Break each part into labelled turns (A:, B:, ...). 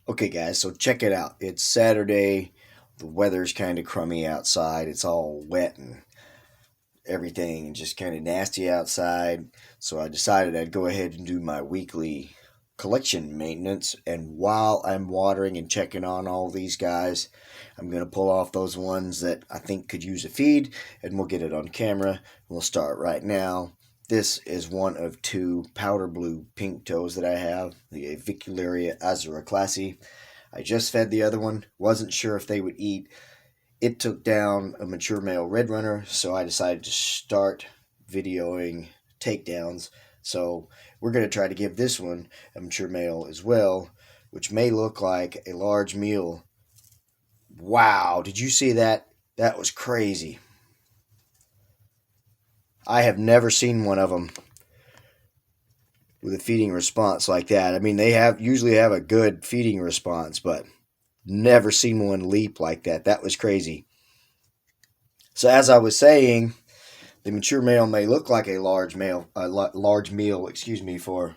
A: Okay, guys, so check it out. It's Saturday. The weather's kind of crummy outside. It's all wet and everything, and just kind of nasty outside. So I decided I'd go ahead and do my weekly collection maintenance. And while I'm watering and checking on all these guys, I'm going to pull off those ones that I think could use a feed, and we'll get it on camera. We'll start right now. This is one of two powder blue pink toes that I have, the Avicularia azuraclassi. I just fed the other one, wasn't sure if they would eat. It took down a mature male red runner, so I decided to start videoing takedowns. So we're going to try to give this one a mature male as well, which may look like a large meal. Wow, did you see that? That was crazy. I have never seen one of them with a feeding response like that. I mean, they have usually have a good feeding response, but never seen one leap like that. That was crazy. So as I was saying, the mature male may look like a large meal, for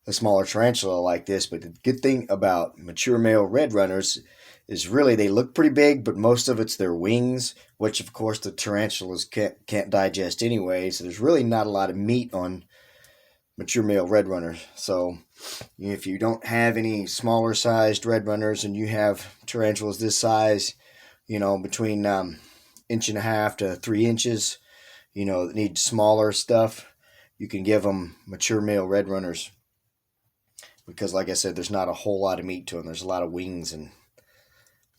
A: a smaller tarantula like this. But the good thing about mature male red runners is really they look pretty big, but most of it's their wings, which of course the tarantulas can't digest anyway. So there's really not a lot of meat on mature male red runners. So if you don't have any smaller sized red runners and you have tarantulas this size, between inch and a half to 3 inches, that need smaller stuff, you can give them mature male red runners because, like I said, there's not a whole lot of meat to them. There's a lot of wings and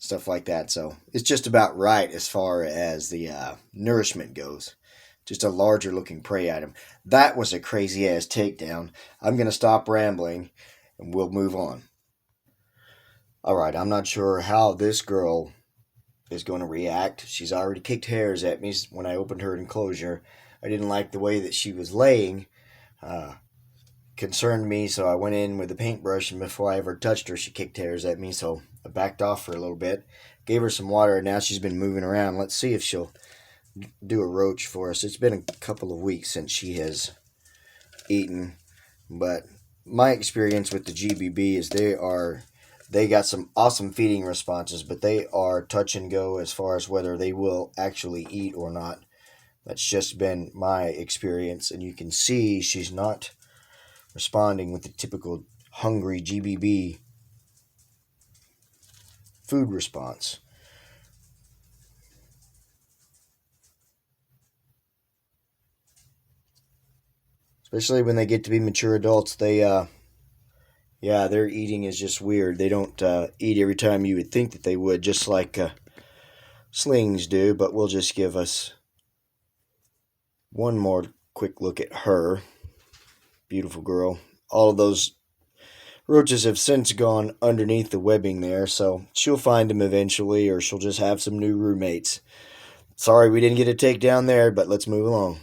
A: stuff like that. So it's just about right as far as the nourishment goes. Just a larger looking prey item. That was a crazy ass takedown. I'm going to stop rambling and we'll move on. All right, I'm not sure how this girl is going to react. She's already kicked hairs at me when I opened her enclosure. I didn't like the way that she was laying. Uh, Concerned me, so I went in with the paintbrush, and before I ever touched her, she kicked hairs at me, so I backed off for a little bit. Gave her some water, and now she's been moving around. Let's see if she'll do a roach for us. It's been a couple of weeks since she has eaten, but my experience with the GBB is they got some awesome feeding responses, but they are touch and go as far as whether they will actually eat or not. That's just been my experience, and you can see she's not responding with the typical hungry GBB food response. Especially when they get to be mature adults, their eating is just weird. They don't eat every time you would think that they would, just like slings do. But we'll just give us one more quick look at her. Beautiful girl. All of those roaches have since gone underneath the webbing there, so she'll find them eventually, or she'll just have some new roommates. Sorry we didn't get a takedown there, but let's move along.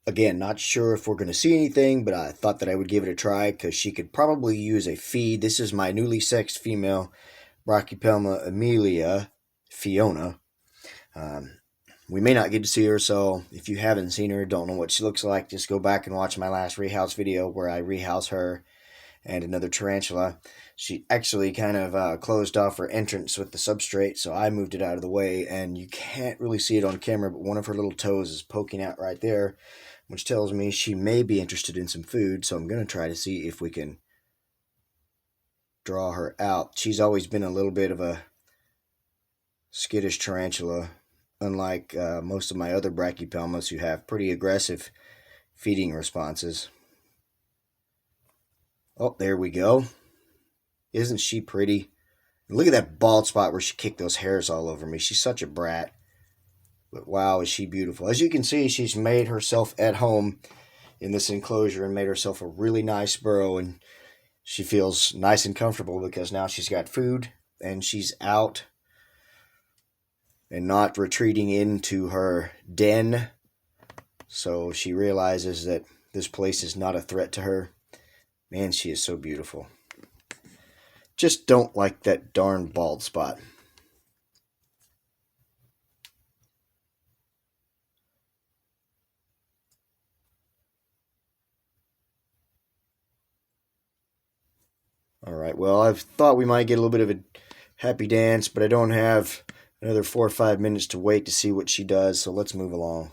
A: Again, not sure if we're going to see anything, but I thought that I would give it a try because she could probably use a feed. This is my newly sexed female, Brachypelma amelia, Fiona. Um, we may not get to see her, so if you haven't seen her, don't know what she looks like, just go back and watch my last rehouse video where I rehouse her and another tarantula. She actually kind of closed off her entrance with the substrate, so I moved it out of the way, and you can't really see it on camera, but one of her little toes is poking out right there, which tells me she may be interested in some food, so I'm going to try to see if we can draw her out. She's always been a little bit of a skittish tarantula, unlike most of my other brachypelmas who have pretty aggressive feeding responses. Oh, there we go. Isn't she pretty? Look at that bald spot where she kicked those hairs all over me. She's such a brat. But wow, is she beautiful. As you can see, she's made herself at home in this enclosure and made herself a really nice burrow, and she feels nice and comfortable because now she's got food and she's out and not retreating into her den. So she realizes that this place is not a threat to her. Man, she is so beautiful. Just don't like that darn bald spot. All right, well, I thought we might get a little bit of a happy dance, but I don't have another 4 or 5 minutes to wait to see what she does, so let's move along.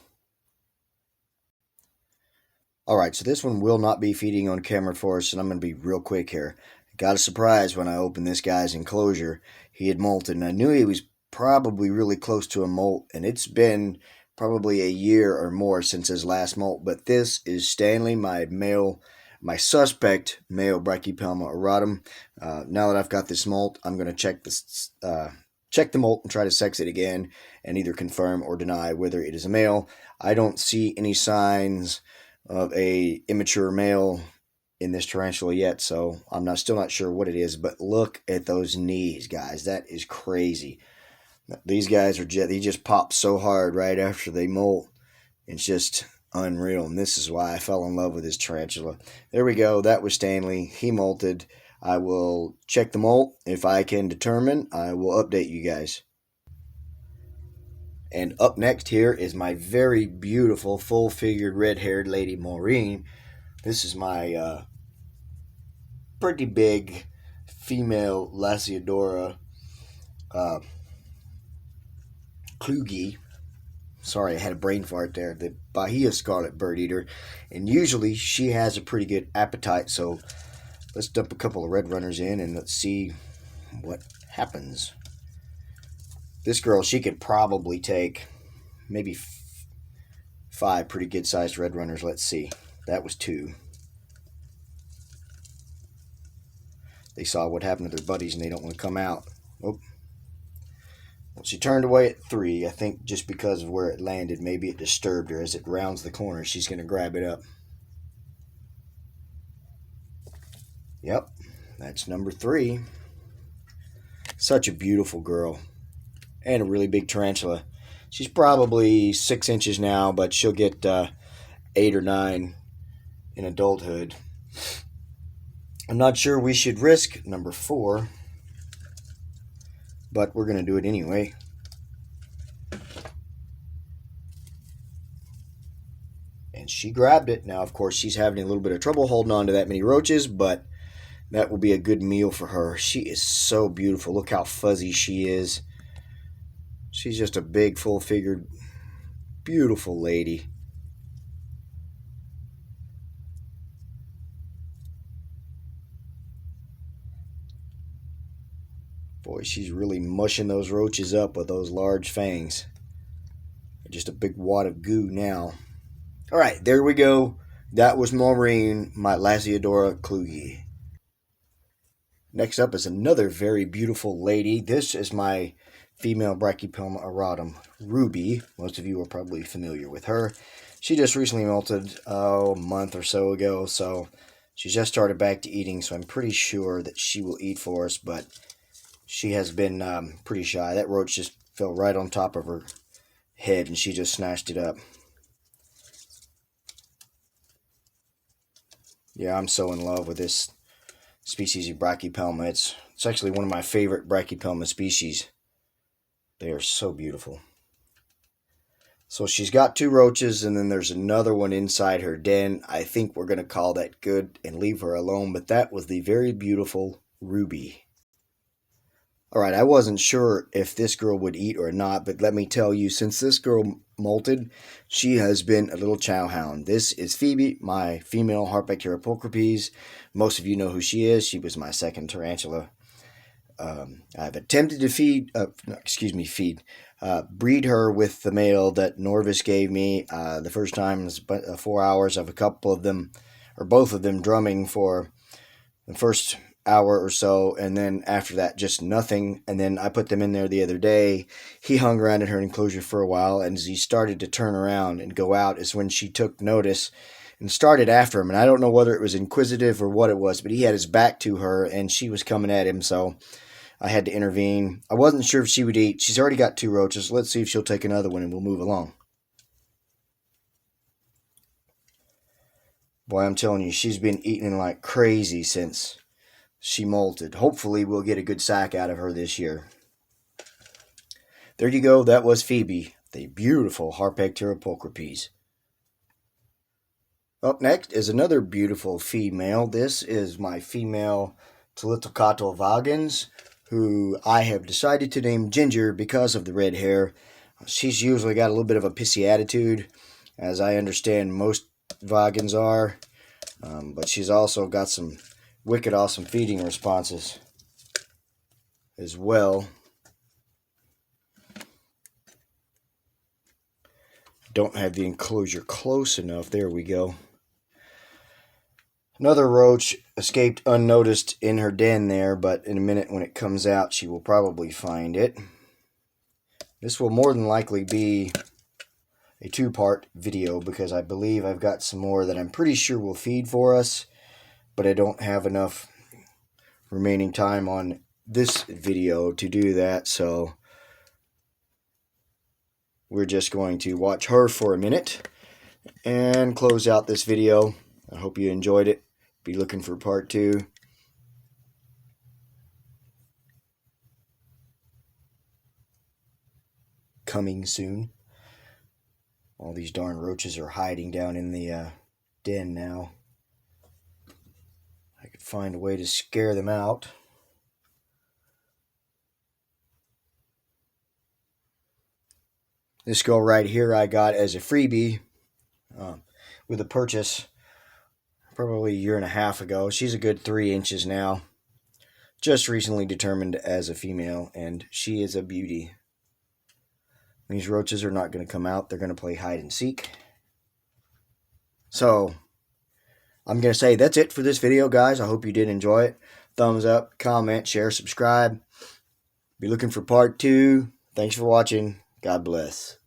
A: All right, so this one will not be feeding on camera for us, and I'm going to be real quick here. I got a surprise when I opened this guy's enclosure. He had molted, and I knew he was probably really close to a molt, and it's been probably a year or more since his last molt, but this is Stanley, my suspect male Brachypelma auratum. Now that I've got this molt, I'm going to check the molt and try to sex it again and either confirm or deny whether it is a male. I don't see any signs of a immature male in this tarantula yet, so I'm still not sure what it is, but look at those knees, guys. That is crazy. These guys they just pop so hard right after they molt. It's just unreal, and this is why I fell in love with this tarantula. There we go. That was Stanley. He molted. I will check the molt. If I can determine, I will update you guys. And up next here is my very beautiful, full-figured, red-haired lady, Maureen. This is my pretty big female Lasiodora Kluge. Sorry, I had a brain fart there. The Bahia Scarlet Bird Eater. And usually she has a pretty good appetite, so let's dump a couple of red runners in and let's see what happens. This girl, she could probably take maybe 5 pretty good-sized red runners. Let's see. That was 2. They saw what happened to their buddies and they don't want to come out. Oh. Well, she turned away at 3. I think just because of where it landed, maybe it disturbed her. As it rounds the corner, she's going to grab it up. Yep, that's number 3. Such a beautiful girl. And a really big tarantula. She's probably 6 inches now, but she'll get 8 or 9 in adulthood. I'm not sure we should risk number 4, but we're going to do it anyway. And she grabbed it. Now, of course, she's having a little bit of trouble holding on to that many roaches, but that will be a good meal for her. She is so beautiful. Look how fuzzy she is. She's just a big, full-figured, beautiful lady. Boy, she's really mushing those roaches up with those large fangs. Just a big wad of goo now. All right, there we go. That was Maureen, my Lasiodora Kluge. Next up is another very beautiful lady. This is my female Brachypelma auratum, Ruby. Most of you are probably familiar with her. She just recently molted a month or so ago, so she just started back to eating, so I'm pretty sure that she will eat for us, but she has been pretty shy. That roach just fell right on top of her head, and she just snatched it up. Yeah, I'm so in love with this species of Brachypelma. It's actually one of my favorite Brachypelma species. They are so beautiful. So she's got 2 roaches, and then there's another one inside her den. I think we're going to call that good and leave her alone, but that was the very beautiful Ruby. All right, I wasn't sure if this girl would eat or not, but let me tell you, since this girl molted, she has been a little chow hound. This is Phoebe, my female Harpactira pulchripes. Most of you know who she is. She was my second tarantula. I've attempted to breed her with the male that Norvis gave me. The first time was 4 hours of a couple of them, or both of them, drumming for the first hour or so, and then after that just nothing. And then I put them in there the other day. He hung around in her enclosure for a while, and as he started to turn around and go out is when she took notice and started after him. And I don't know whether it was inquisitive or what it was, but he had his back to her and she was coming at him, so I had to intervene. I wasn't sure if she would eat. She's already got 2 roaches. Let's see if she'll take another one and we'll move along. Boy, I'm telling you, she's been eating like crazy since she molted. Hopefully we'll get a good sack out of her this year. There you go. That was Phoebe, the beautiful Harpactira pulchripes. Up next is another beautiful female. This is my female Tlitzalcoatl vagans, who I have decided to name Ginger because of the red hair. She's usually got a little bit of a pissy attitude, as I understand most vagans are, but she's also got some wicked awesome feeding responses as well. Don't have the enclosure close enough. There we go. Another roach escaped unnoticed in her den there, but in a minute when it comes out, she will probably find it. This will more than likely be a two-part video because I believe I've got some more that I'm pretty sure will feed for us, but I don't have enough remaining time on this video to do that, so we're just going to watch her for a minute and close out this video. I hope you enjoyed it. Be looking for part 2. Coming soon. All these darn roaches are hiding down in the den now. I could find a way to scare them out. This girl right here I got as a freebie with a purchase probably a year and a half ago. She's a good 3 inches now. Just recently determined as a female, and she is a beauty. These roaches are not going to come out. They're going to play hide and seek. So, I'm going to say that's it for this video, guys. I hope you did enjoy it. Thumbs up, comment, share, subscribe. Be looking for part 2. Thanks for watching. God bless.